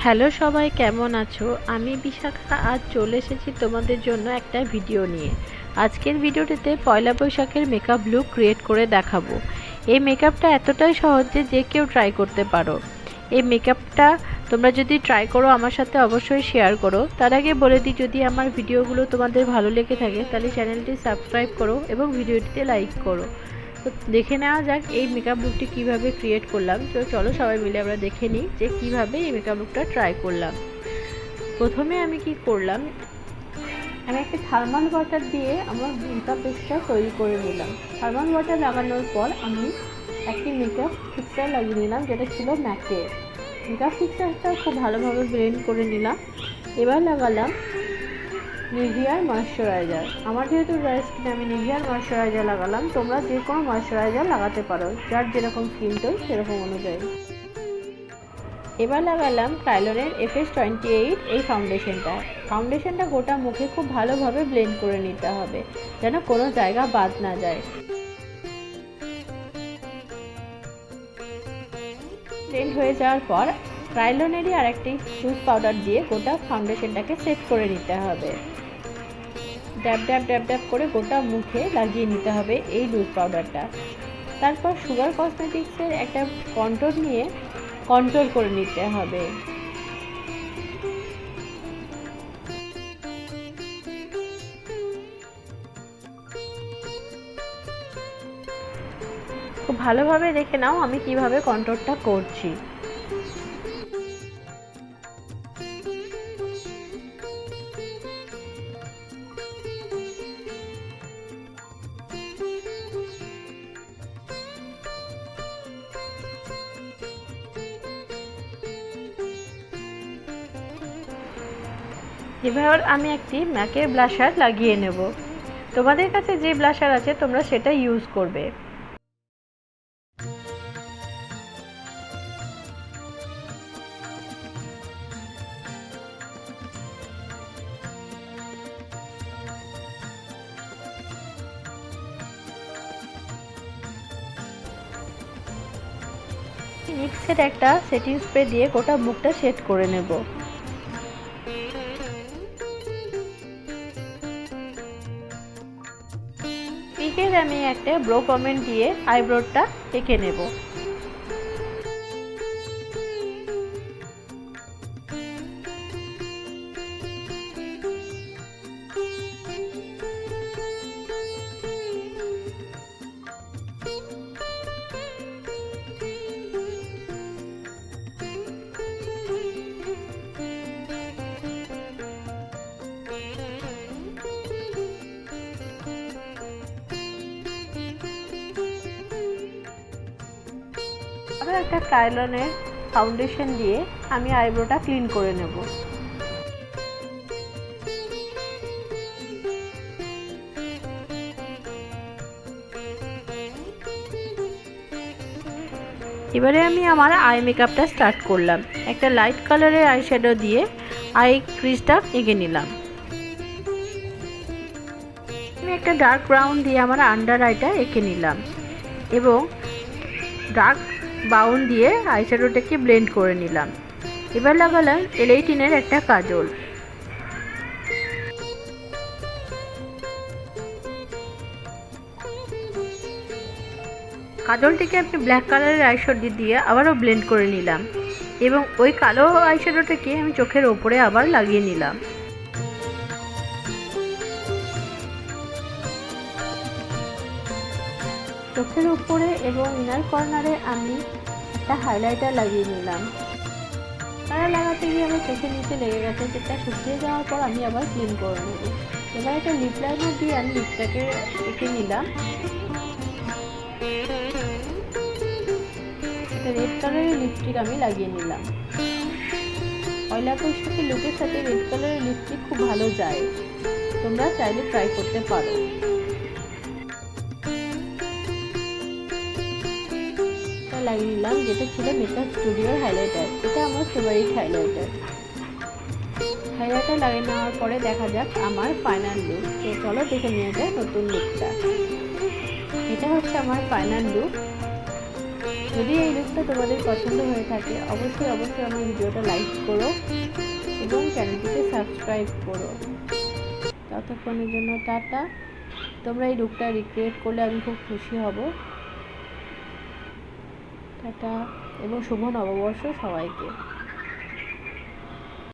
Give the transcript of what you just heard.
Hello সবাই, কেমন আছো? আমি বিশাখা আজ চলে এসেছি তোমাদের জন্য একটা ভিডিও নিয়ে। আজকের ভিডিওটিতে পয়লা বৈশাখের মেকআপ লুক ক্রিয়েট করে দেখাবো। এই মেকআপটা এতটাই সহজ যে কেউ ট্রাই করতে পারো। এই মেকআপটা তোমরা যদি ট্রাই করো আমার সাথে অবশ্যই শেয়ার করো। তার আগে বলে দিই, যদি আমার ভিডিওগুলো তোমাদের ভালো লেগে থাকে তাহলে চ্যানেলটি সাবস্ক্রাইব করো এবং ভিডিওটিতে লাইক করো। তো দেখে নেওয়া যাক এই মেকআপ লুকটি কীভাবে ক্রিয়েট করলাম। তো চলো সবাই মিলে আমরা দেখে নিই যে কীভাবে এই মেকআপ লুকটা ট্রাই করলাম। প্রথমে আমি কি করলাম, আমি একটা থার্মাল ওয়াটার দিয়ে আমার মেকআপ বেসটা তৈরি করে নিলাম। থার্মাল ওয়াটার লাগানোর পর আমি একটি মেকআপ ফিক্সার লাগিয়ে নিলাম, যেটা ছিল ম্যাকের। মেকআপ ফিক্সারটা খুব ভালোভাবে ব্লেন্ড করে নিলাম। এবার লাগালাম নিভিয়ার ময়শ্চারাইজার। আমার যেহেতু ড্রাই স্কিন, আমি নিভিয়ার ময়শ্চারাইজার লাগালাম। তোমরা যে কোনো ময়শ্চারাইজার লাগাতে পারো, যার যেরকম স্কিন টোন সেরকম অনুযায়ী। এবার লাগালাম কাইলনের FS28 এই ফাউন্ডেশনটা গোটা মুখে খুব ভালোভাবে ব্লেন্ড করে নিতে হবে, যেন কোনো জায়গা বাদ না যায়। ব্লেন্ড হয়ে যাওয়ার পর কাইলনেরই আরেকটি লুজ পাউডার দিয়ে গোটা ফাউন্ডেশনটাকে সেট করে নিতে হবে। ড্যাব ড্যাব ড্যাব ড্যাব করে গোটা মুখে লাগিয়ে নিতে হবে এই লুজ পাউডারটা। তারপর সুগার কসমেটিক্সের একটা কন্ট্রোর নিয়ে কন্ট্রোল করে নিতে হবে। খুব ভালোভাবে দেখে নাও আমি কিভাবে কন্ট্রোলটা করছি। এবার আমি একটি ম্যাকের ব্লাশার লাগিয়ে নেব। তোমাদের কাছে যে ব্লাশার আছে তোমরা সেটা ইউজ করবে। নিক্সের একটা সেটিং স্প্রে দিয়ে গোটা মুখটা সেট করে নেব। পিকের আমি একটা ব্রো কমেন্ট দিয়ে আইব্রোটা এঁকে নেব। আবার একটা কাইলনের ফাউন্ডেশন দিয়ে আমি আইব্রোটা ক্লিন করে নেব। এবারে আমি আমার আই মেকআপটা স্টার্ট করলাম। একটা লাইট কালারের আই শ্যাডো দিয়ে আই ক্রিজটা এঁকে নিলাম। আমি একটা ডার্ক ব্রাউন দিয়ে আমার আন্ডার আইটা এঁকে নিলাম এবং ডার্ক ব্রাউন দিয়ে আই শ্যাডোটাকে ব্লেন্ড করে নিলাম। এবার লাগালাম L18 একটা কাজল। কাজলটিকে আমি ব্ল্যাক কালারের আইশ্যাডো দিয়ে আবারও ব্লেন্ড করে নিলাম এবং ওই কালো আইশ্যাডোটাকে আমি চোখের ওপরে আবার লাগিয়ে নিলাম। চোখের উপরে এবং ইনার কর্নারে আমি একটা হাইলাইটার লাগিয়ে নিলাম। কালার লাগাতে গিয়ে আমার চোখের নিচে লেগে গেছে, যেটা শুকিয়ে যাওয়ার পর আমি আবার ক্লিন করে নেব। এবার একটা লিপ লাইনার দিয়ে আমি লিপটাকে এঁকে নিলাম। একটা রেড কালারের লিপস্টিক আমি লাগিয়ে নিলাম। পয়লা বৈশাখী লুকের সাথে রেড কালারের লিপস্টিক খুব ভালো যায়, তোমরা চাইলে ট্রাই করতে পারো। লাগিয়ে নিলাম, যেটা ছিল মেকআপ স্টুডিওর হাইলাইটার। এটা আমার ফেভারিট হাইলাইটার লাগিয়ে নেওয়ার পরে দেখা যাক আমার ফাইনাল লুক। তো চলো দেখে নিয়ে যায় নতুন লুকটা। এটা হচ্ছে আমার ফাইনাল লুক। যদি এই লুকটা তোমাদের পছন্দ হয়ে থাকে অবশ্যই আমার ভিডিওটা লাইক করো এবং চ্যানেলটিকে সাবস্ক্রাইব করো। ততক্ষণের জন্য টাটা। তোমরা এই লুকটা রিক্রিয়েট করলে আমি খুব খুশি হব। টাটা এবং শুভ নববর্ষ সবাইকে।